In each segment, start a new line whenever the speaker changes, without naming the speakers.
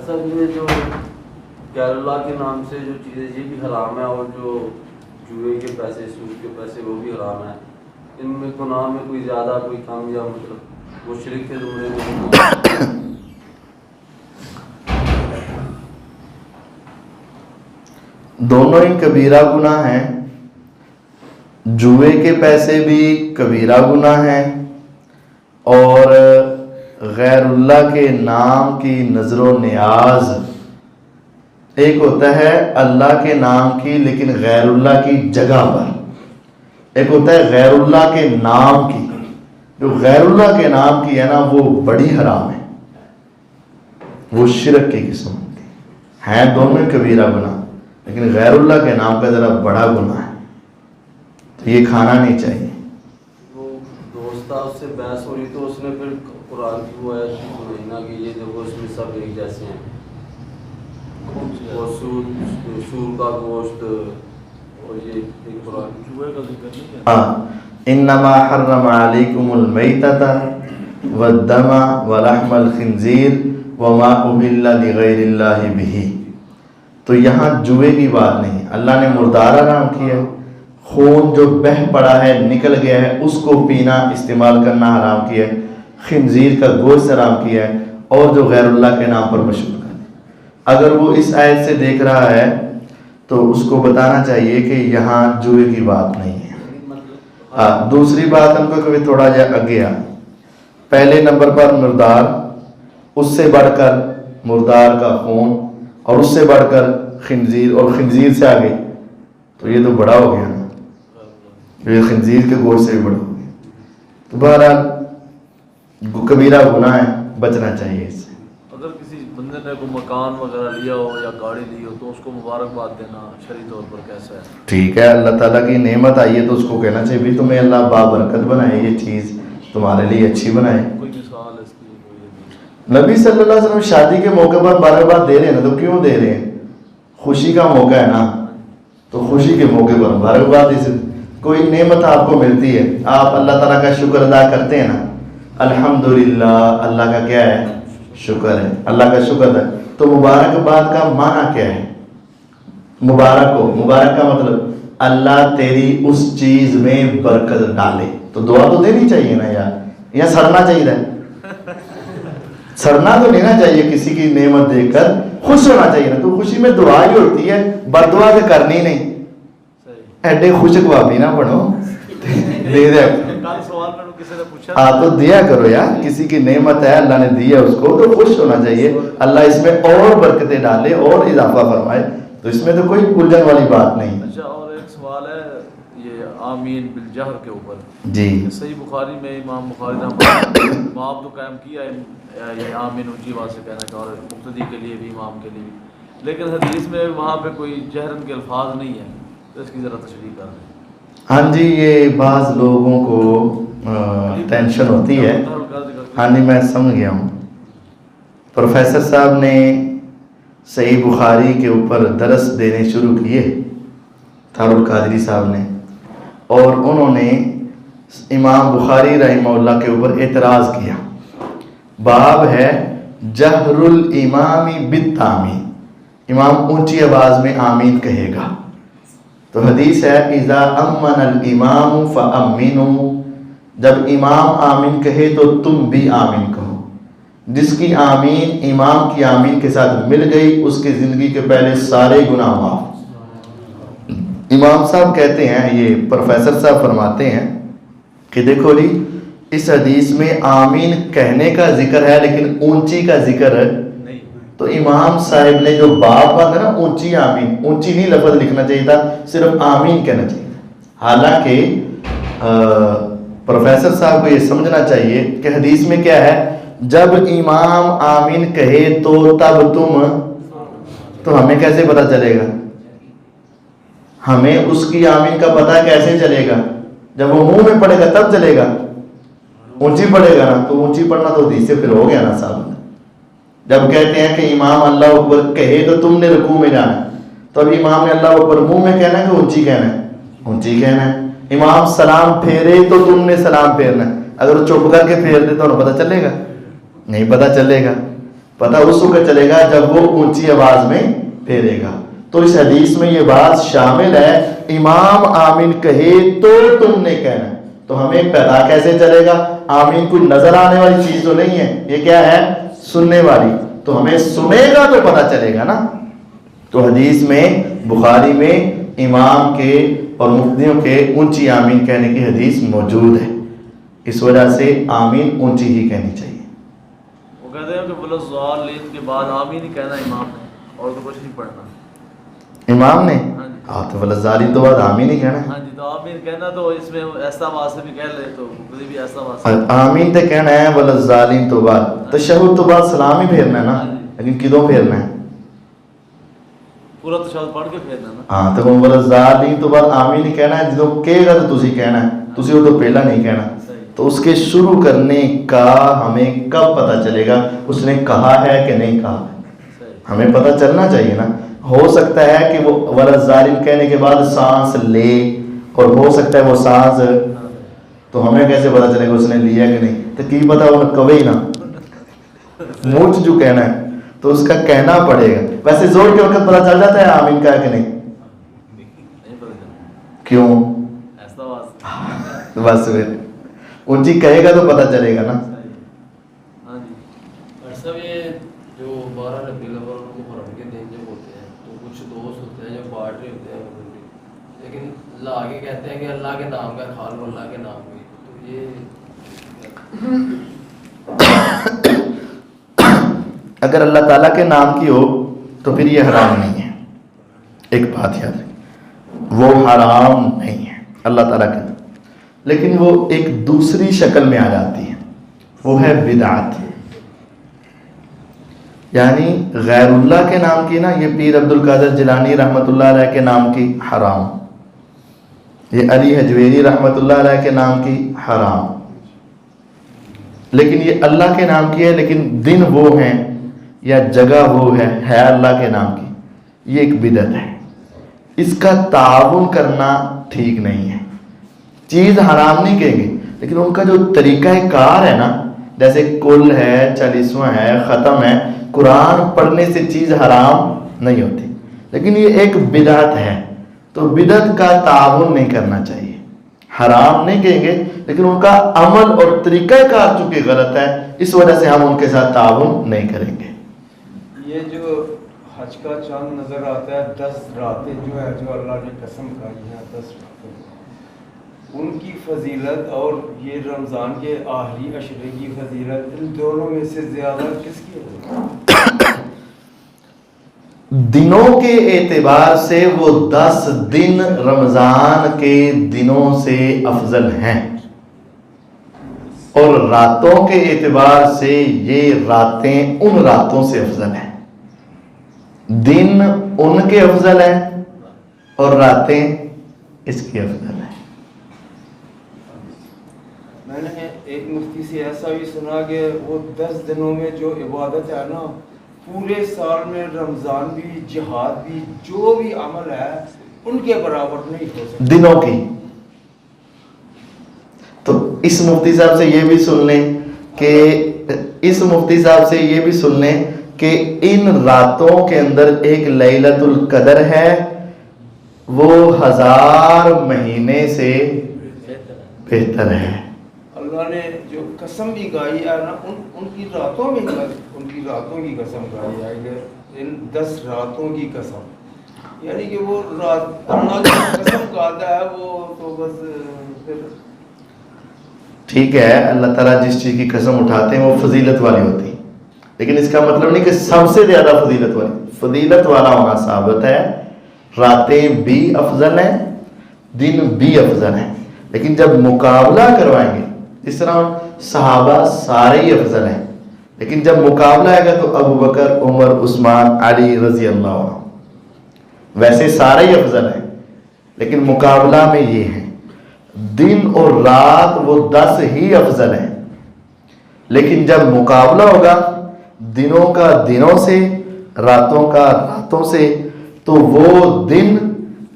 صاحب یہ جو غیر اللہ کے نام سے جو چیزیں یہ بھی حرام ہے، اور جو جوئے کے پیسے، سود کے پیسے وہ بھی حرام ہے، ان میں گناہ میں کوئی زیادہ کوئی کم یا مطلب وہ شرک کے زمرے میں؟
دونوں ہی کبیرہ گناہ ہیں. جوئے کے پیسے بھی کبیرہ گناہ ہیں، اور غیر اللہ کے نام کی نظر و نیاز، ایک ہوتا ہے اللہ کے نام کی لیکن غیر اللہ کی جگہ پر، ایک ہوتا ہے غیر اللہ کے نام کی. جو غیر اللہ کے نام کی ہے نا وہ بڑی حرام ہے، وہ شرک کی قسم کی ہیں. دونوں کبیرہ گناہ، لیکن غیر اللہ کے نام کا ذرا بڑا گناہ ہے، تو یہ کھانا نہیں چاہیے.
وہ دوست تھا، اس سے بحث ہو رہی تو اس نے پھر قرآن کی وہ آیت سنائی نا کہ یہ دیکھو اس میں سب ایک جیسے ہیں، وہ سور کا گوشت اور یہ ایک قرآن جوئے کا ذکر نہیں ہے.
انما حرم علیکم المیتۃ والدم ولحم الخنزیر وما اہل لغیر اللہ بہ. تو یہاں جوئے کی بات نہیں، اللہ نے مردار حرام کیا ہے، خون جو بہہ پڑا ہے نکل گیا ہے اس کو پینا استعمال کرنا حرام کیا ہے، خنزیر کا گوشت حرام کیا ہے، اور جو غیر اللہ کے نام پر مشہور کرنا. اگر وہ اس آیت سے دیکھ رہا ہے تو اس کو بتانا چاہیے کہ یہاں جوئے کی بات نہیں ہے. دوسری بات ہم کو کبھی تھوڑا جا آگے پہلے نمبر پر مردار، اس سے بڑھ کر مردار کا خون، اور اس سے بڑھ کر خنزیر، اور خنزیر سے آگے تو یہ تو بڑا ہو گیا نا، یہ خنزیر کے گوشت سے بھی بڑا ہو گیا. تو بہرحال کبیرہ گناہ ہے، بچنا چاہیے اس سے.
اگر کسی بندے نے کوئی مکان وغیرہ لیا ہو یا گاڑی لی ہو تو اس کو مبارکباد دینا شرعی طور پر کیسا ہے؟
ٹھیک ہے، اللہ تعالیٰ کی نعمت آئی ہے تو اس کو کہنا چاہیے بھی تمہیں اللہ بابرکت بنائے، یہ چیز تمہارے لیے اچھی بنائے.
کوئی مثال اس کی؟
نبی صلی اللہ علیہ وسلم شادی کے موقع پر مبارکباد دے رہے ہیں نا، تو کیوں دے رہے ہیں؟ خوشی کا موقع ہے نا، تو خوشی کے موقع پر مبارکباد. کوئی نعمت آپ کو ملتی ہے، آپ اللہ تعالیٰ کا شکر ادا کرتے ہیں نا، الحمدللہ، اللہ کا کیا ہے؟ شکر ہے، اللہ کا شکر ہے. تو مبارکباد کا معنی کیا ہے؟ مبارک ہو، مبارک کا مطلب اللہ تیری اس چیز میں برکت ڈالے. تو دعا تو دینی چاہیے نا یار، یا سڑنا چاہیے؟ سڑنا تو لینا چاہیے، کسی کی نعمت دیکھ کر خوش ہونا چاہیے نا. تو خوشی میں دعا ہی ہوتی ہے، بد دعا تو کرنی نہیں. ایڈے خوش خوابی نہ بنو، دے دیا تو دیا کرو یار. کسی کی نعمت ہے اللہ نے دی ہے اس کو تو خوش ہونا چاہیے. اللہ اس میں اور برکتیں ڈالے اور اضافہ فرمائے، تو اس میں تو کوئی الجھن والی بات نہیں.
اچھا، اور ایک سوال ہے یہ آمین بالجہر کے اوپر.
جی،
صحیح بخاری میں امام بخاری نے باب تو قائم کیا ہے یہ آمین اونچی آواز سے کہنا، اور مقتدی کے لیے بھی امام کے لیے بھی، لیکن حدیث میں وہاں پہ کوئی جہرن کے الفاظ نہیں ہیں، تو اس کی ذرا تشریح کر دیں.
ہاں جی، یہ بعض لوگوں کو ٹینشن ہوتی ہے. ہاں جی، میں سمجھ گیا ہوں. پروفیسر صاحب نے صحیح بخاری کے اوپر درس دینے شروع کیے، تھار القادری صاحب نے، اور انہوں نے امام بخاری رحمہ اللہ کے اوپر اعتراض کیا. باب ہے جہر الامام بالتامین، امام اونچی آواز میں آمین کہے گا. تو حدیث ہے اذا امن الامام فامنوا، جب امام آمین کہے تو تم بھی آمین کہو. جس کی آمین امام کی آمین کے ساتھ مل گئی اس کی زندگی کے پہلے سارے گناہ معاف. امام صاحب کہتے ہیں، یہ پروفیسر صاحب فرماتے ہیں کہ دیکھو جی، اس حدیث میں آمین کہنے کا ذکر ہے لیکن اونچی کا ذکر ہے. تو امام صاحب نے جو باب باندھا نا، اونچی آمین، اونچی نہیں لفظ لکھنا چاہیے تھا، صرف آمین کہنا چاہیے تھا. حالانکہ پروفیسر صاحب کو یہ سمجھنا چاہیے کہ حدیث میں کیا ہے، جب امام آمین کہے تو تب تم، تو ہمیں کیسے پتہ چلے گا؟ ہمیں اس کی آمین کا پتہ کیسے چلے گا؟ جب وہ منہ میں پڑے گا تب چلے گا. اونچی پڑے گا نا، تو اونچی پڑھنا تو حدیث سے پھر ہو گیا نا صاحب. جب کہتے ہیں کہ امام اللہ اکبر کہے تو تم نے رکوع میں جانا ہے، تو اب امام نے اللہ اکبر منہ میں کہنا ہے کہ اونچی کہنا ہے؟ اونچی کہنا ہے. امام سلام پھیرے تو تم نے سلام پھیرنا ہے. اگر وہ چپ کر کے پھیر دے تو پتہ چلے گا؟ نہیں پتہ چلے گا. پتہ اس وقت چلے گا جب وہ اونچی آواز میں پھیرے گا. تو اس حدیث میں یہ بات شامل ہے امام آمین کہے تو تم نے کہنا ہے. تو ہمیں پتا کیسے چلے گا؟ آمین کوئی نظر آنے والی چیز تو نہیں ہے, یہ کیا ہے؟ سننے والی. تو ہمیں سنے گا تو پتا چلے گا نا. تو حدیث میں بخاری میں امام کے اور مقتدیوں کے اونچی آمین کہنے کی حدیث موجود ہے. اس وجہ سے آمین اونچی ہی کہنی چاہیے.
وہ کہتے ہیں کہ ولضالین کے بعد آمین ہی کہنا امام نے, اور تو کچھ نہیں پڑھنا
امام نے. ہاں تو ولضالین تو بعد آمین ہی کہنا ہے.
ہاں جی, تو آمین کہنا تو اس میں ایسا آواز سے بھی کہہ لے تو مقتدی بھی ایسا آواز سے
آمین تے کہنا ہے, ولضالین تو بعد تشہد تو بعد سلام ہی پھیرنا ہے نا. لیکن کدوں پھیرنا ہے؟
پورا تشہد پڑھ کے پھیرنا نا.
ہاں تو ولضالین تو بعد آمین ہی کہنا ہے. جدوں کہے گا تو تسی کہنا ہے, تسی وہ تو پہلا نہیں کہنا. تو اس کے شروع کرنے کا ہمیں کب پتہ چلے گا اس نے کہا ہے کہ نہیں کہا؟ ہمیں پتہ چلنا چاہیے نا. ہو سکتا ہے کہ وہ ولضالین کہنے کے بعد سانس لے, اور ہو سکتا ہے وہ سانس, تو ہمیں کیسے پتہ چلے گا اس نے لیا کہ نہیں؟ تو کی پتہ وہ کبھی ہی نا منہ جو کہنا ہے تو اس کا کہنا پڑے گا. ویسے زور کے وقت پتہ چل جاتا ہے آمین کا کہ نہیں؟ کیوں؟
ایسا آواز
بس پھر اونچی کہے گا تو پتہ چلے گا نا.
ہاں جی.
اور سب یہ جو 12 ربیع الاول کو محرم کے دن جب ہوتے ہیں تو کچھ دوست ہوتے ہیں جو بانٹ رہے ہوتے ہیں, لیکن اللہ آگے کہتے ہیں کہ اللہ کے نام کا کھا لو, اللہ کے نام میں. تو یہ
اگر اللہ تعالیٰ کے نام کی ہو تو پھر یہ حرام نہیں ہے. ایک بات یاد رکھیں, وہ حرام نہیں ہے اللہ تعالیٰ کے نام, لیکن وہ ایک دوسری شکل میں آ جاتی ہے, وہ ہے بدعت. یعنی غیر اللہ کے نام کی نا, یہ پیر عبد القادر جیلانی رحمۃ اللہ علیہ کے نام کی حرام, یہ علی حجویری رحمۃ اللہ علیہ کے نام کی حرام. لیکن یہ اللہ کے نام کی ہے, لیکن دن وہ ہیں یا جگہ وہ ہے اللہ کے نام کی, یہ ایک بدعت ہے. اس کا تعاون کرنا ٹھیک نہیں ہے. چیز حرام نہیں کہیں گے, لیکن ان کا جو طریقہ کار ہے نا, جیسے کل ہے, 40واں ہے, ختم ہے, قرآن پڑھنے سے چیز حرام نہیں ہوتی, لیکن یہ ایک بدعت ہے. تو بدعت کا تعاون نہیں کرنا چاہیے. حرام نہیں کہیں گے, لیکن ان کا عمل اور طریقہ کار چونکہ غلط ہے, اس وجہ سے ہم ان کے ساتھ تعاون نہیں کریں گے.
یہ جو حج کا چاند نظر آتا ہے, 10 راتیں جو ہے جو اللہ نے قسم کھائی ہیں, 10 راتیں, ان کی فضیلت اور یہ رمضان کے آخری عشرے کی فضیلت, ان دونوں میں سے زیادہ کس کی ہے؟
دنوں کے اعتبار سے وہ 10 دن رمضان کے دنوں سے افضل ہیں, اور راتوں کے اعتبار سے یہ راتیں ان راتوں سے افضل ہیں. دن ان کے افضل ہیں اور راتیں اس کی افضل ہیں.
میں نے ایک مفتی سے ایسا بھی سنا کہ وہ 10 دنوں میں جو عبادت ہے نا, پورے سال میں رمضان بھی, جہاد بھی, جو بھی عمل ہے ان کے برابر نہیں ہو سکتا
دنوں کی. تو اس مفتی صاحب سے یہ بھی سن لیں کہ اس مفتی صاحب سے یہ بھی سن لیں کہ ان راتوں کے اندر ایک لیلۃ القدر ہے, وہ 1000 مہینے سے بہتر ہے.
اللہ نے جو قسم بھی گائی ہے نا, ان کی راتوں میں ان کی راتوں کی قسم گائی ہے کہ ان 10 راتوں کی قسم, یعنی کہ وہ رات اللہ کی قسم کھاتا ہے وہ تو بس پھر
ٹھیک ہے. اللہ تعالیٰ جس چیز کی قسم اٹھاتے ہیں وہ فضیلت والی ہوتی ہے, لیکن اس کا مطلب نہیں کہ سب سے زیادہ فضیلت والی. فضیلت والا ہونا ثابت ہے, راتیں بھی افضل ہیں, دن بھی افضل ہیں, لیکن جب مقابلہ کروائیں گے, جس طرح صحابہ سارے ہی افضل ہیں, لیکن جب مقابلہ آئے گا تو ابو بکر, عمر, عثمان, علی رضی اللہ عنہ, ویسے سارے ہی افضل ہیں, لیکن مقابلہ میں یہ ہے دن اور رات وہ 10 ہی افضل ہیں, لیکن جب مقابلہ ہوگا دنوں کا دنوں سے, راتوں کا راتوں سے, تو وہ دن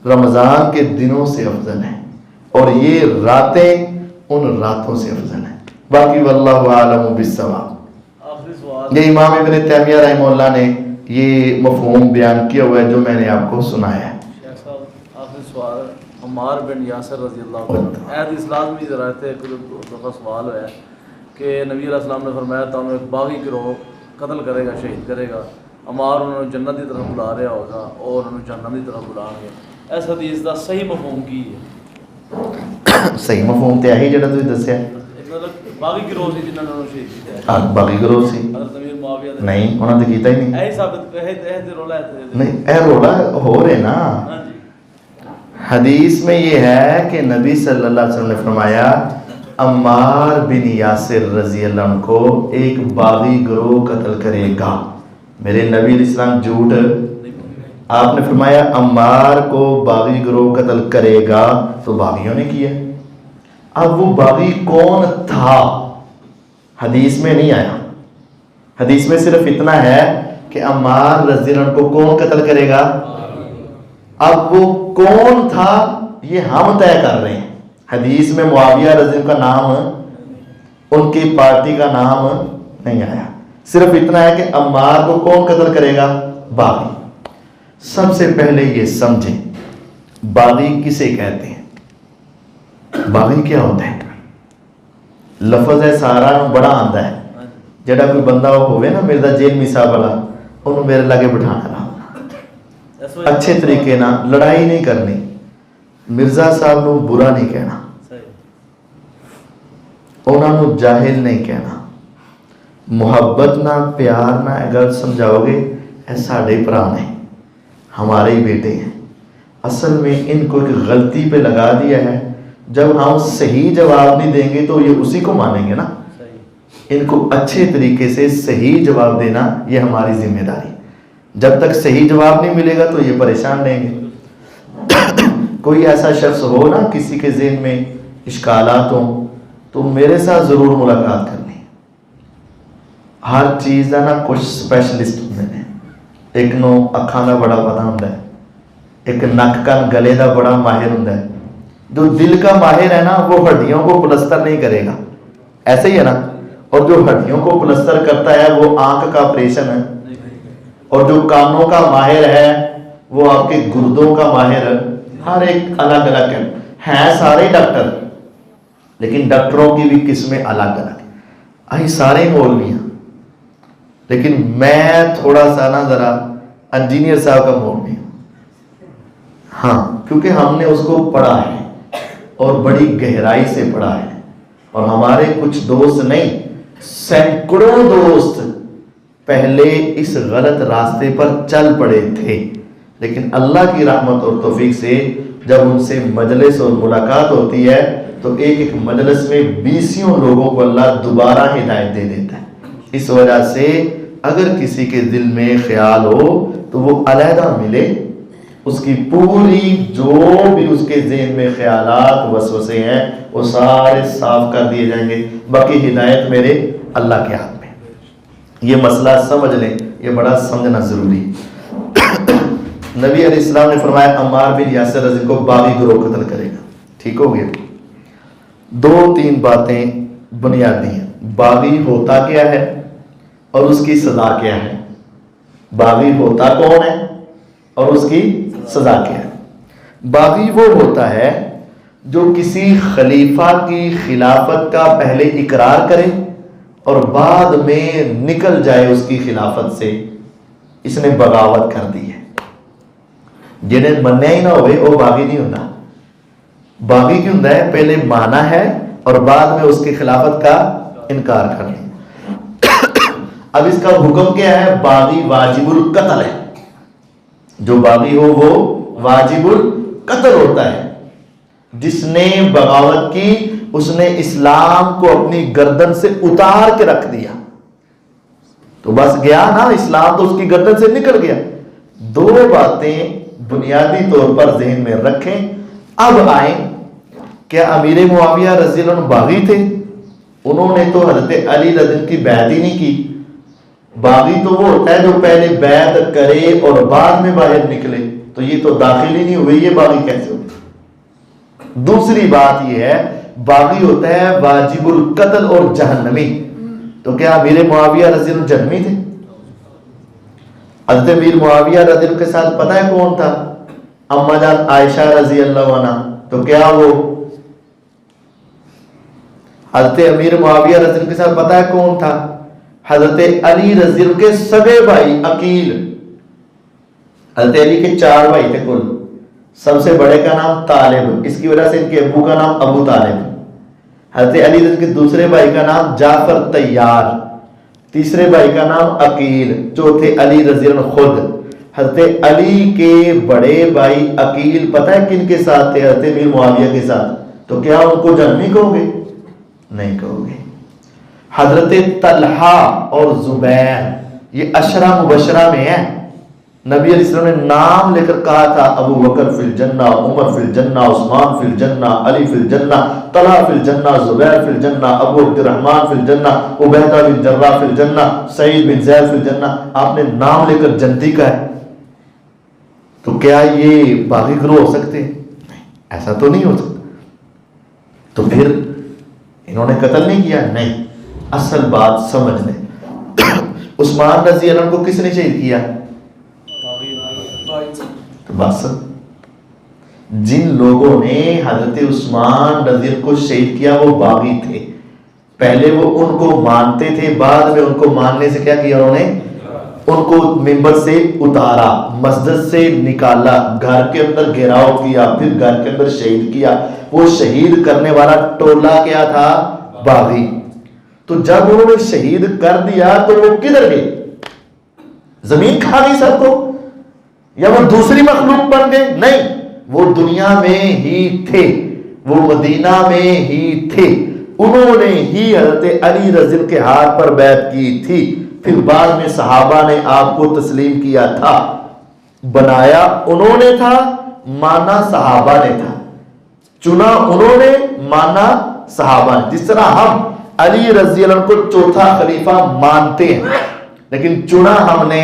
رمضان کے دنوں سے افضل ہیں اور یہ راتیں ان راتوں سے افضل ہیں. باقی واللہ اعلم بالصواب.
آخری سوال
یہ امام ابن تیمیہ رحمہ اللہ نے یہ مفہوم بیان کیا ہوا ہے جو میں نے آپ کو سنایا ہے.
شیخ صاحب آخری سوال عمار بن یاسر رضی اللہ عنہ عہد اسلام میں ذرا تھے دفعہ سوال ہوا ہے کہ نبی علیہ السلام نے فرمایا تھا انہیں ایک باغی گروہ قتل کرے گا، شہید کرے گا، عمار انہوں نے جنت کی طرف بلا رہا ہوگا اور انہوں نے جہنم کی طرف بلا گے. اس حدیث کا صحیح مفہوم کی ہے؟
صحیح مفہوم تے آہی جڑا تسی دسیا ہے.
مطلب باغی گروہ سے جنہوں نے انہوں نے شہید کیا ہے.
باغی گروہ سی
حضرت امیر معاویہ نے
نہیں، انہوں نے کیتا ہی نہیں.
ایسا ثابت ہے رولا ہے
نہیں اے رولا ہو رہے نا.
ہاں جی.
حدیث میں یہ ہے کہ نبی صلی اللہ علیہ وسلم نے فرمایا عمار بن یاسر رضی اللہ عنہ کو ایک باغی گروہ قتل کرے گا. میرے نبی علیہ السلام جھوٹ، آپ نے فرمایا عمار کو باغی گروہ قتل کرے گا تو باغیوں نے کیا. اب وہ باغی کون تھا حدیث میں نہیں آیا. حدیث میں صرف اتنا ہے کہ عمار رضی اللہ عنہ کو کون قتل کرے گا. اب وہ کون تھا یہ ہم طے کر رہے ہیں. حدیث میں معاویہ رضی اللہ کا نام، ان کی پارٹی کا نام نہیں آیا. صرف اتنا ہے کہ عمار کو کون قتل کرے گا، باغی. سب سے پہلے یہ سمجھیں باغی کسے کہتے ہیں. باغی کیا ہوتا ہے؟ لفظ ہے سارا بڑا آندا ہے. جڑا کوئی بندہ ہوئے نا مرزا جیل میسا والا، انہوں میرے لگے بٹھانا رہا اچھے طریقے نہ، لڑائی نہیں کرنی، مرزا صاحب نو برا نہیں کہنا، انہوں نے جاہل نہیں کہنا، محبت نہ پیار نہ اگر سمجھاؤ گے اے ساڑھے پرانے ہمارے ہی بیٹے ہیں. اصل میں ان کو ایک غلطی پہ لگا دیا ہے. جب ہم صحیح جواب نہیں دیں گے تو یہ اسی کو مانیں گے نا. ان کو اچھے طریقے سے صحیح جواب دینا یہ ہماری ذمہ داری. جب تک صحیح جواب نہیں ملے گا تو یہ پریشان رہیں گے. کوئی ایسا شخص ہو نا کسی کے ذہن میں اشکالات ہوں تو میرے ساتھ ضرور ملاقات کرنی. ہر چیز کا نا کچھ اسپیشلسٹ ہوتے ہیں. ایک نو اکھاں دا بڑا پتا ہوتا ہے، ایک نک کن گلے دا بڑا ماہر ہوتا ہے. جو دل کا ماہر ہے نا وہ ہڈیوں کو پلستر نہیں کرے گا، ایسے ہی ہے نا. اور جو ہڈیوں کو پلستر کرتا ہے وہ آنکھ کا آپریشن ہے. اور جو کانوں کا ماہر ہے وہ آپ کے گردوں کا ماہر ہے. ہر ایک الگ الگ ہیں سارے ڈاکٹر، لیکن ڈاکٹروں کی بھی قسمیں الگ الگ. آئی سارے مولوی ہیں، لیکن میں تھوڑا سا نا ذرا انجینئر صاحب کا مولوی ہوں. ہاں کیونکہ ہم نے اس کو پڑھا ہے اور بڑی گہرائی سے پڑھا ہے. اور ہمارے کچھ دوست نہیں، سینکڑوں دوست پہلے اس غلط راستے پر چل پڑے تھے، لیکن اللہ کی رحمت اور توفیق سے جب ان سے مجلس اور ملاقات ہوتی ہے تو ایک ایک مجلس میں 20 لوگوں کو اللہ دوبارہ ہدایت دے دیتا ہے. اس وجہ سے اگر کسی کے دل میں خیال ہو تو وہ علیحدہ ملے، اس کی پوری جو بھی اس کے ذہن میں خیالات وسوسے ہیں وہ سارے صاف کر دیے جائیں گے. باقی ہدایت میرے اللہ کے ہاتھ میں. یہ مسئلہ سمجھ لیں، یہ بڑا سمجھنا ضروری. نبی علیہ السلام نے فرمایا عمار بن یاسر رضی کو باغی گروہ قتل کرے گا. ٹھیک ہو گیا. 2-3 باتیں بنیادی ہیں. باغی ہوتا کیا ہے اور اس کی سزا کیا ہے. باغی ہوتا کون ہے اور اس کی سزا کیا ہے. باغی وہ ہوتا ہے جو کسی خلیفہ کی خلافت کا پہلے اقرار کرے اور بعد میں نکل جائے اس کی خلافت سے، اس نے بغاوت کر دی ہے. جنہیں منیا ہی نہ ہوئے وہ باغی نہیں ہوتا. باغی کیوں ہوتا ہے؟ پہلے مانا ہے اور بعد میں اس کی خلافت کا انکار کر دیا. اب اس کا حکم کیا ہے؟ باغی واجب القتل ہے. جو باغی ہو وہ واجب القتل ہوتا ہے. جس نے بغاوت کی اس نے اسلام کو اپنی گردن سے اتار کے رکھ دیا، تو بس گیا نا، اسلام تو اس کی گردن سے نکل گیا. 2 باتیں بنیادی طور پر ذہن میں رکھیں. اب آئیں، کیا امیر معاویہ رضی اللہ عنہ باغی تھے؟ انہوں نے تو حضرت علی رضی اللہ عنہ کی بیعت ہی نہیں کی. باغی تو وہ ہوتا ہے جو پہلے بیعت کرے اور بعد میں باہر نکلے، تو یہ تو داخل ہی نہیں ہوئے، یہ باغی کیسے ہوتا؟ دوسری بات یہ ہے باغی ہوتا ہے واجب القتل اور جہنمی. تو کیا امیر معاویہ رضی اللہ جنمی تھے؟ حضرت امیر معاویہ رضی اللہ کے ساتھ پتہ ہے کون تھا؟ اما جان عائشہ رضی اللہ عنہ. تو کیا وہ حضرت امیر معاویہ رضی اللہ کے ساتھ پتہ ہے کون تھا؟ حضرت علی رضی اللہ کے سگے بھائی عقیل. حضرت علی کے 4 بھائی تھے کل. سب سے بڑے کا نام طالب، اس کی وجہ سے ان کے ابو کا نام ابو طالب. حضرت علی رضی اللہ کے دوسرے بھائی کا نام جعفر طیار، تیسرے بھائی کا نام عقیل، چوتھے علی رضی اللہ عنہ خود. حضرت علی کے بڑے بھائی عقیل پتہ ہے کن کے ساتھ تھے؟ حضرت امیر معاویہ کے ساتھ. تو کیا ان کو جنمی کہو گے؟ نہیں کہو گے. حضرت طلحہ اور زبیر یہ عشرہ مبشرہ میں ہیں. نبی علیہ السلام نے نام لے کر کہا تھا ابو بکر فی الجنہ، عمر فی الجنہ، عثمان فی الجنہ، علی فی الجنہ، طلحہ فی الجنہ، زبیر فی الجنہ، ابو عبد الرحمن فی الجنہ، عبیدہ بن جراح فی الجنہ، سعید بن زید فی الجنہ. آپ نے نام لے کر جنتی کا ہے. تو کیا یہ باغی گروہ ہو سکتے؟ نہیں، ایسا تو نہیں ہو سکتا. تو پھر انہوں نے قتل نہیں کیا؟ نہیں. اصل بات سمجھ لیں، عثمان رضی اللہ عنہ کو کس نے شہید کیا؟ تو بس جن لوگوں نے حضرت عثمان رضی اللہ کو شہید کیا وہ باغی تھے. پہلے وہ ان کو مانتے تھے، بعد میں ان کو ماننے سے کیا کیا انہوں نے؟ ان کو منبر سے اتارا، مسجد سے نکالا، گھر کے اندر گھیراؤ کیا، پھر گھر کے اندر شہید کیا. وہ شہید کرنے والا ٹولہ کیا تھا؟ باغی. تو جب انہوں نے شہید کر دیا تو وہ کدھر گئے؟ زمین کھا گئی سب کو، یا وہ دوسری مخلوق بن گئے؟ نہیں، وہ دنیا میں ہی تھے، وہ مدینہ میں ہی تھے. انہوں نے ہی حضرت علی رضی اللہ کے ہاتھ پر بیعت کی تھی. پھر بعد میں صحابہ نے آپ کو تسلیم کیا تھا. بنایا انہوں نے تھا، مانا صحابہ نے تھا. چنا انہوں نے، مانا صحابہ نے. جس طرح ہم علی رضی اللہ عنہ کو چوتھا خلیفہ مانتے ہیں لیکن چنا ہم نے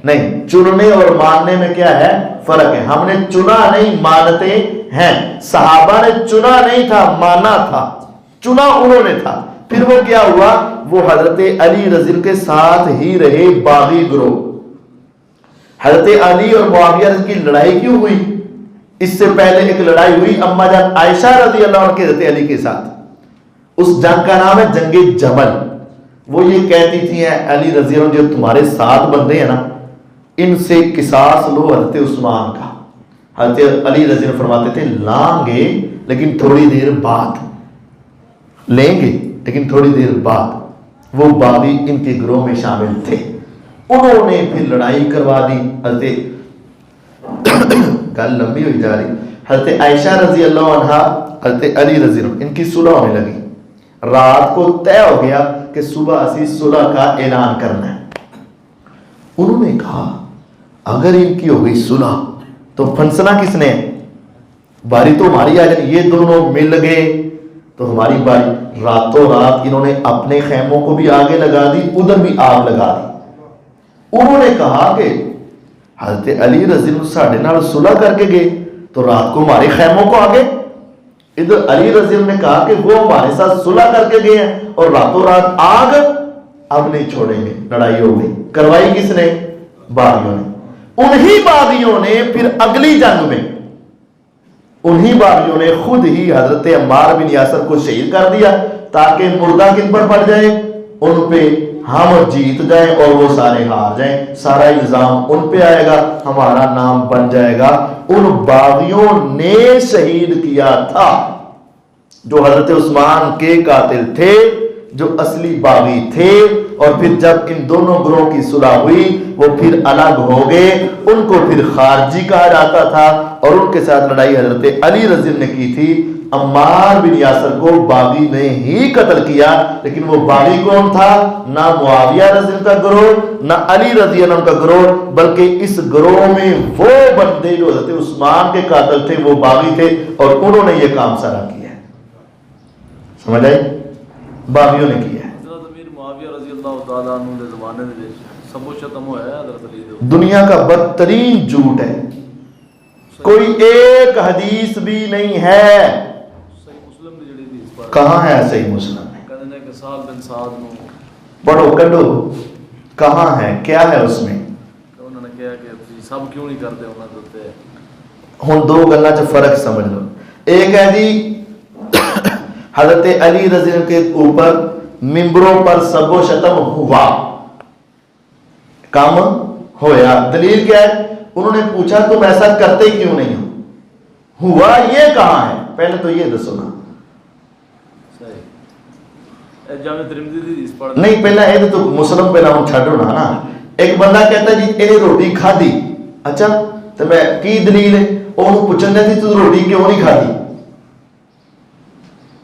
نہیں. چننے اور ماننے میں کیا ہے؟ فرق ہے. ہم نے چنا نہیں، مانتے ہیں. صحابہ نے چنا نہیں تھا، مانا تھا. چنا انہوں نے تھا. پھر وہ کیا ہوا؟ وہ حضرت علی رضی اللہ کے ساتھ ہی رہے باغی گروہ. حضرت علی اور معاویہ رضی کی لڑائی کیوں ہوئی؟ اس سے پہلے ایک لڑائی ہوئی اما جان عائشہ رضی اللہ عنہ کے حضرت علی کے ساتھ. اس جنگ کا نام ہے جنگ جمل. وہ یہ کہتی تھی علی رضی اللہ عنہ جو تمہارے 7 بندے ہیں نا، ان سے قصاص لو حضرت عثمان کا. حضرت علی رضی اللہ فرماتے تھے لائیں گے لیکن تھوڑی دیر بعد، لیں گے لیکن تھوڑی دیر بعد. وہ باغی ان کے گروہ میں شامل تھے. انہوں نے پھر لڑائی کروا دی. گل لمبی ہوئی جا رہی. حضرت عائشہ رضی اللہ عنہ، حضرت علی رضی اللہ ان کی صلح ہونے لگی. رات کو طے ہو گیا کہ صبح اسی صلح کا اعلان کرنا ہے. انہوں نے کہا اگر ان کی ہو گئی صلح تو پھنسنا کس نے؟ باری تو ہماری آ جائے. یہ دونوں مل گئے تو ہماری باری. راتوں رات انہوں نے اپنے خیموں کو بھی آگے لگا دی، ادھر بھی آگ لگا دی. انہوں نے کہا کہ حضرت علی رضی اللہ ساڑھے نال صلح کر کے گئے تو رات کو ہمارے خیموں کو آگے. ادھر علی رضی اللہ نے کہا کہ وہ ہمارے ساتھ صلح کر کے گئے ہیں اور راتوں رات آگ اب نہیں چھوڑیں گے. لڑائی ہو گئی. کروائی کس نے؟ باغیوں نے. انہی باغیوں نے پھر اگلی جنگ میں انہی باغیوں نے خود ہی حضرت عمار بن یاسر کو شہید کر دیا تاکہ مردہ کن پر پڑ جائے؟ ان پہ. ہم جیت جائیں اور وہ سارے ہار جائیں. سارا الزام ان پہ آئے گا، ہمارا نام بن جائے گا. ان باغیوں نے شہید کیا تھا جو حضرت عثمان کے قاتل تھے، جو اصلی باغی تھے. اور پھر جب ان دونوں گروہوں کی صلح ہوئی وہ پھر الگ ہو گئے. ان کو پھر خارجی کہا جاتا تھا اور ان کے ساتھ لڑائی حضرت علی رضی اللہ نے کی تھی. عمار بن یاسر کو باغی نے ہی قتل کیا لیکن وہ باغی کون تھا؟ نہ معاویہ رضی اللہ کا گروہ، نہ علی رضی اللہ کا گروہ، بلکہ اس گروہ میں وہ بندے جو حضرت عثمان کے قاتل تھے وہ باغی تھے اور انہوں نے یہ کام سارا کیا ہے. سمجھ آئی؟ باغیوں نے کیا ہے. دنیا کا بدترین جھوٹ ہے. کوئی ایک حدیث بھی نہیں ہے. کہاں ہے صحیح مسلم میں؟ پڑھو کڈو کہاں ہے کیا ہے اس میں
تو انہوں نے کہا کہ تسی سب کیوں نہیں کرتے انہوں نے تے
ہن دو گلاں چ فرق سمجھ لو. ایک ہے جی حضرت علی رضی اللہ کے اوپر ممبروں پر سب و شتم ہوا, کام ہویا, دلیل کیا ہے؟ انہوں نے پوچھا تم ایسا کرتے کیوں نہیں ہو, ہوا یہ کہاں ہے؟ پہلے تو یہ دسو نا.
صحیح جامع ترمذی دی حدیث پڑھ
نہیں پہلا یہ تو مسلم پہلا ہم چھڈو نا. ایک بندہ کہتا جی یہ روٹی کھادی, اچھا تو میں کی دلیل ہے؟ وہ پوچھن دیا تو روٹی کیوں نہیں کھادی؟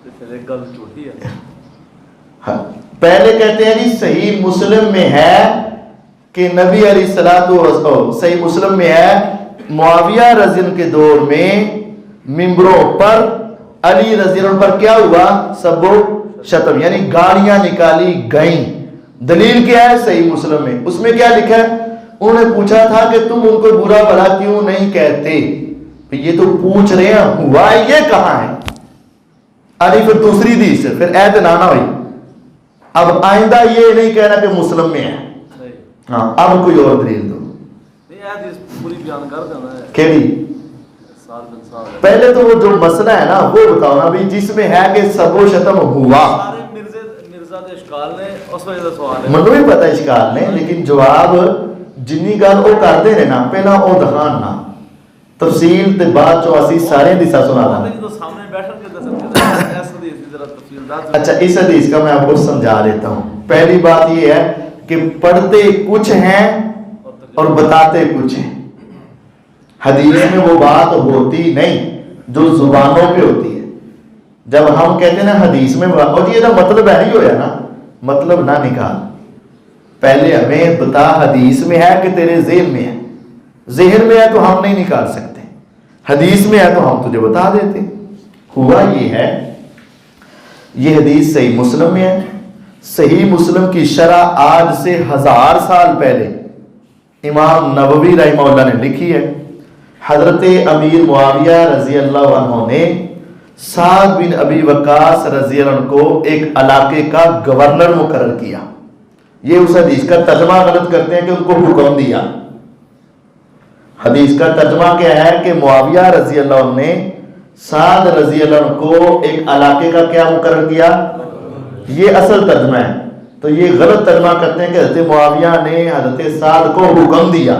پھر ایک گل جھوٹی ہے.
پہلے کہتے ہیں جی صحیح مسلم میں ہے کہ نبی علیہ الصلوۃ والسلام, صحیح مسلم میں ہے معاویہ رضی اللہ کے دور میں ممبروں پر علی رضی اللہ پر کیا ہوا؟ سب و شتم, یعنی گالیاں نکالی گئیں. دلیل کیا ہے؟ صحیح مسلم میں. اس میں کیا لکھا ہے؟ انہوں نے پوچھا تھا کہ تم ان کو برا بھلا کیوں نہیں کہتے؟ یہ تو پوچھ رہے ہیں ہوا یہ کہاں ہے؟ علی پھر دوسری حدیث ہے, پھر عہد نانا ہوئی. اب آئندہ یہ نہیں کہنا کہ مسلم میں ہے. ہاں اب کوئی اور دلیل دو.
نہیں حدیث پوری بیان کر دینا ہے.
کیڑی؟
سال بن سال
پہلے تو وہ جو مسئلہ ہے نا وہ بتاؤ نا بھی, جس میں ہے کہ سب و شتم ہوا.
سارے مرزا دے اشکال نے اس وجہ دا سوال ہے.
منو بھی پتہ اشکال نے, لیکن جواب جنی گل وہ کرتے نے نا پہلا وہ دکھان نا تفصیل تے بعد چو اسی سارے حدیث سنا دا.
تو سامنے بیٹھن کے دس اس حدیث کی ذرا تفصیل دس.
اچھا اس حدیث کا میں آپ کو سمجھا دیتا ہوں. پہلی بات یہ ہے کہ پڑھتے کچھ ہیں اور بتاتے کچھ ہیں. حدیث میں وہ بات ہوتی نہیں جو زبانوں پہ ہوتی ہے. جب ہم کہتے ہیں نا حدیث میں اور یہ مطلب ہے نہیں ہویا نا, مطلب نہ نکال. پہلے ہمیں بتا حدیث میں ہے کہ تیرے ذہن میں ہے. ذہن میں ہے تو ہم نہیں نکال سکتے, حدیث میں ہے تو ہم تجھے بتا دیتے. ہوا یہ ہے, یہ حدیث صحیح مسلم میں ہے. صحیح مسلم کی شرح آج سے 1000 سال پہلے امام نووی رحمہ اللہ نے لکھی ہے. حضرت امیر معاویہ رضی اللہ عنہ نے سعد بن ابی وقاص رضی اللہ عنہ کو ایک علاقے کا گورنر مقرر کیا. یہ اس حدیث کا ترجمہ غلط کرتے ہیں کہ ان کو حکم دیا. حدیث کا ترجمہ کیا ہے کہ معاویہ رضی اللہ عنہ نے سعد رضی اللہ عنہ کو ایک علاقے کا کیا مقرر کیا. یہ اصل ترجمہ ہے. تو یہ غلط ترجمہ کرتے ہیں کہ حضرت معاویہ نے حضرت سعد کو حکم دیا.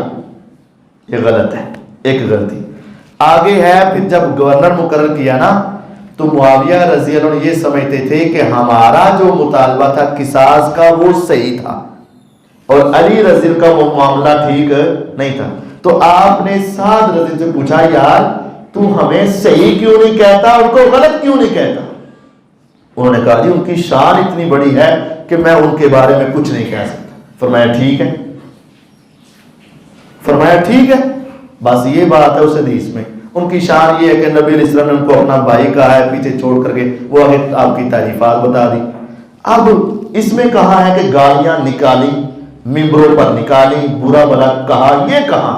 یہ غلط ہے, ایک غلطی. آگے ہے پھر جب گورنر مقرر کیا نا تو معاویہ رضی اللہ عنہ یہ سمجھتے تھے کہ ہمارا جو مطالبہ تھا قصاص کا وہ صحیح تھا اور علی رضی اللہ کا وہ معاملہ ٹھیک نہیں تھا. تو آپ نے سعد رضی سے پوچھا یار تو ہمیں صحیح کیوں نہیں کہتا, ان کو غلط کیوں نہیں کہتا؟ انہوں نے کہا جی ان کی شان اتنی بڑی ہے کہ میں ان کے بارے میں کچھ نہیں کہہ سکتا. فرمایا ٹھیک ہے, فرمایا ٹھیک ہے. بس یہ بات ہے اس حدیث میں. ان کی شان یہ ہے کہ نبی علیہ السلام نے ان کو اپنا بھائی کہا ہے, پیچھے چھوڑ کر کے وہ آگے آپ کی تعریفات بتا دی. اب اس میں کہا ہے کہ گالیاں نکالی, ممبروں پر نکالی, برا بھلا کہا, یہ کہاں؟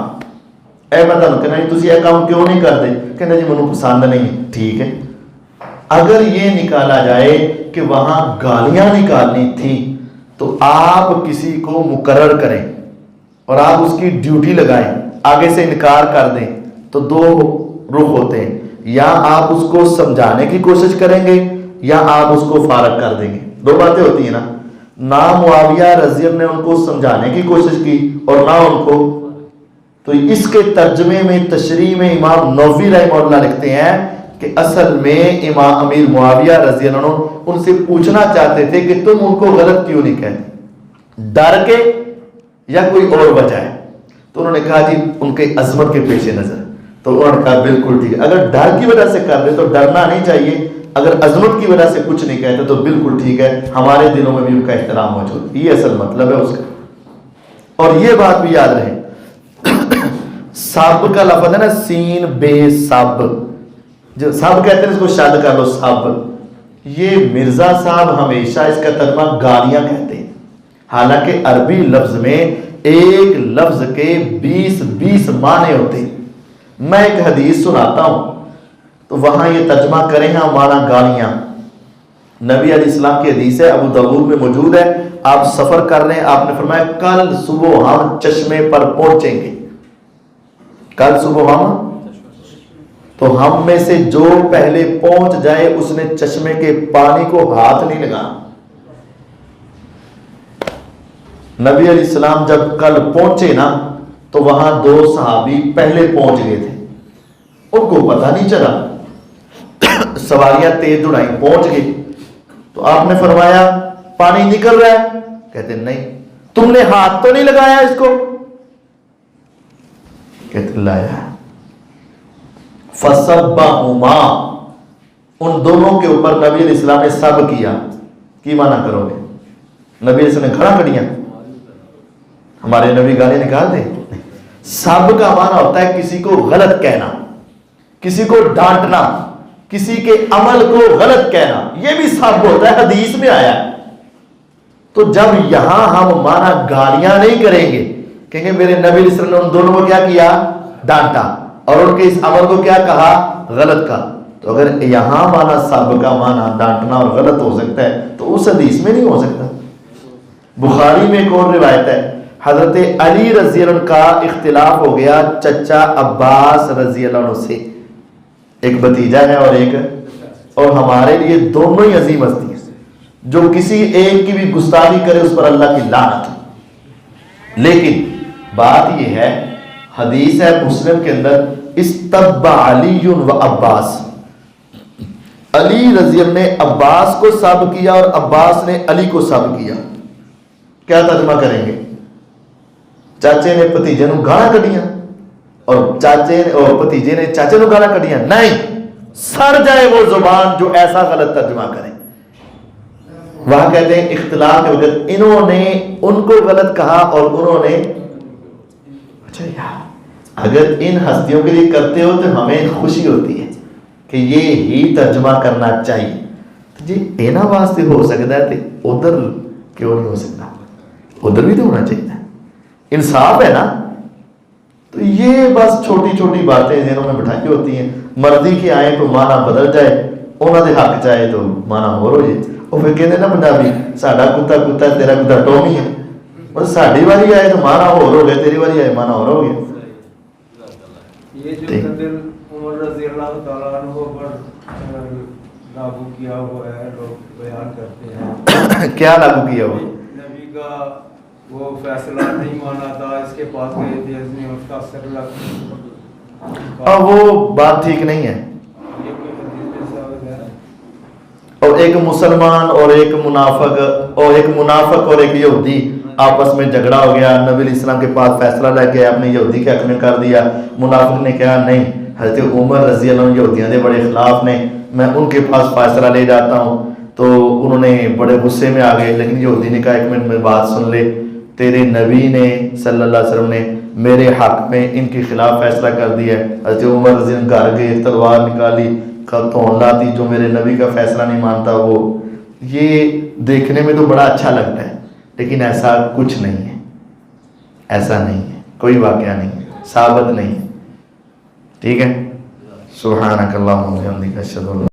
اے مطلب کہنا تسی یہ کام کیوں نہیں کر دے؟ کہنا جی منو پسند نہیں ہے. ٹھیک ہے, اگر یہ نکالا جائے کہ وہاں گالیاں نکالنی تھی تو آپ کسی کو مقرر کریں اور آپ اس کی ڈیوٹی لگائیں, آگے سے انکار کر دیں تو دو رخ ہوتے ہیں. یا آپ اس کو سمجھانے کی کوشش کریں گے یا آپ اس کو فارغ کر دیں گے. دو باتیں ہوتی ہیں نا. نہ معاویہ رضی اللہ نے ان کو سمجھانے کی کوشش کی اور نہ ان کو. تو اس کے ترجمے میں تشریح میں امام نووی رحمہ اللہ لکھتے ہیں کہ اصل میں امام امیر معاویہ رضی اللہ عنہ ان سے پوچھنا چاہتے تھے کہ تم ان کو غلط کیوں نہیں کہتے, ڈر کے یا کوئی اور وجہ ہے؟ تو انہوں نے کہا جی ان کے عظمت کے پیش نظر. تو انہوں نے کہا بالکل ٹھیک ہے, اگر ڈر کی وجہ سے کر دے تو ڈرنا نہیں چاہیے, اگر عظمت کی وجہ سے کچھ نہیں کہتے تو بالکل ٹھیک ہے, ہمارے دلوں میں بھی ان کا احترام موجود. یہ اصل مطلب ہے اس کا. اور یہ بات بھی یاد رہے, سب کا لفظ ہے نا سین بے سب, جو سب کہتے ہیں اس کو شاد کر لو سب. یہ مرزا صاحب ہمیشہ اس کا ترجمہ گالیاں کہتے ہیں, حالانکہ عربی لفظ میں ایک لفظ کے 20 معنی ہوتے ہیں. میں ایک حدیث سناتا ہوں تو وہاں یہ ترجمہ کریں ہاں معنی گالیاں. نبی علیہ السلام کی حدیث ہے, ابو داؤد میں موجود ہے, آپ سفر کر رہے ہیں, آپ نے فرمایا کل صبح ہم چشمے پر پہنچیں گے, کل صبح ہم, تو ہم میں سے جو پہلے پہنچ جائے اس نے چشمے کے پانی کو ہاتھ نہیں لگانا. نبی علیہ السلام جب کل پہنچے نا تو وہاں 2 صحابی پہلے پہنچ گئے تھے, ان کو پتہ نہیں چلا, سواریاں تیز دوڑائیں, پہنچ گئے. تو آپ نے فرمایا پانی نکل رہا ہے؟ کہتے نہیں. تم نے ہاتھ تو نہیں لگایا اس کو؟ کہتے لایا. فَصَبَّهُمَا, ان دونوں کے اوپر نبی علیہ السلام نے سب کیا. کی معنی کرو گے؟ نبی علیہ السلام نے کھڑا کڑیاں, ہمارے نبی گالی نکال دیں. سب کا معنی ہوتا ہے کسی کو غلط کہنا, کسی کو ڈانٹنا, کسی کے عمل کو غلط کہنا, یہ بھی سب ہوتا ہے, حدیث میں آیا ہے. تو جب یہاں ہم مانا گالیاں نہیں کریں گے, کہیں گے میرے نبی علیہ السلام نے ان دونوں کو کیا کیا, ڈانٹا, اور ان کے اس عمل کو کیا کہا, غلط کہا. تو اگر یہاں مانا سب کا مانا ڈانٹنا اور غلط ہو سکتا ہے تو اس حدیث میں نہیں ہو سکتا. بخاری میں ایک اور روایت ہے, حضرت علی رضی اللہ عنہ کا اختلاف ہو گیا چچا عباس رضی اللہ عنہ سے. ایک بھتیجا ہے اور ایک, اور ہمارے لیے دونوں ہی عظیم ہستی ہیں. جو کسی ایک کی بھی گستاخی کرے اس پر اللہ کی لعنت. لیکن بات یہ ہے, حدیث ہے مسلم کے اندر, استب علی و عباس, علی رضی اللہ نے عباس کو سب کیا اور عباس نے علی کو سب کیا. کیا ترجمہ کریں گے؟ چاچے نے بھتیجے نو گالاں کڈیاں اور چاچے اور بھتیجے نے چاچے نو گالاں کڈیاں؟ نہیں, سڑ جائے وہ زبان جو ایسا غلط ترجمہ کرے. وہاں کہتے ہیں اختلاف کے وقت انہوں نے ان کو غلط کہا اور انہوں نے, اچھا یار اگر ان ہستیوں کے لیے کرتے ہو تو ہمیں خوشی ہوتی ہے کہ یہ ہی ترجمہ کرنا چاہیے. جی اینا واسطے ہو سکتا ہے تو ادھر کیوں نہیں ہو سکتا؟ ادھر بھی تو ہونا چاہیے, انصاف ہے نا. تو یہ بس چھوٹی چھوٹی باتیں ذہنوں میں بٹھائی ہوتی ہیں. مرضی کی آئیں تو مانا بدل جائے, انہوں نے حق چاہے تو مانا ہو رہو جائے. اور پھر کہتے ہیں نا پنجابی, ساڈا کتا کتا تیرا کتا ٹومی ہے, اور ساڈی واری آئے تو مانا ہو گیا, تیری واری آئے مانا ہو گیا.
یہ جو قدر عمر رضی اللہ تعالیٰ عنہ پر لاگو کیا ہوا ہے, لوگ بیان کرتے ہیں.
کیا لاگو کیا ہوا؟
نبی کا وہ فیصلہ نہیں مانا تھا, اس کے پاس گئے تھے, اس نے اس کا سر لگ,
اور وہ بات ٹھیک نہیں ہے.
یہ کوئی حدیث میں ثابت ہے.
اور ایک مسلمان اور ایک منافق, اور ایک منافق اور ایک یہودی آپس میں جھگڑا ہو گیا. نبی علیہ السلام کے پاس فیصلہ لے کے اپنے یہودی کے حق میں کر دیا. منافق نے کہا نہیں, حضرت عمر رضی اللہ عنہ یہودیوں کے بڑے خلاف نے, میں ان کے پاس فیصلہ لے جاتا ہوں. تو انہوں نے بڑے غصے میں آ گئے, لیکن یہودی نے کہا ایک منٹ میں بات سن لے, تیرے نبی نے صلی اللہ علیہ وسلم نے میرے حق میں ان کے خلاف فیصلہ کر دیا ہے. حضرت عمر رضی اللہ عنہ گھر گئے, تلوار نکالی, خاتون لاتی, جو میرے نبی کا فیصلہ نہیں مانتا وہ. یہ دیکھنے میں تو بڑا اچھا لگتا ہے, لیکن ایسا کچھ نہیں ہے, ایسا نہیں ہے, کوئی واقعہ نہیں ہے, ثابت نہیں ہے. ٹھیک ہے. سبحانک اللہم و بحمدک اشہد ان لا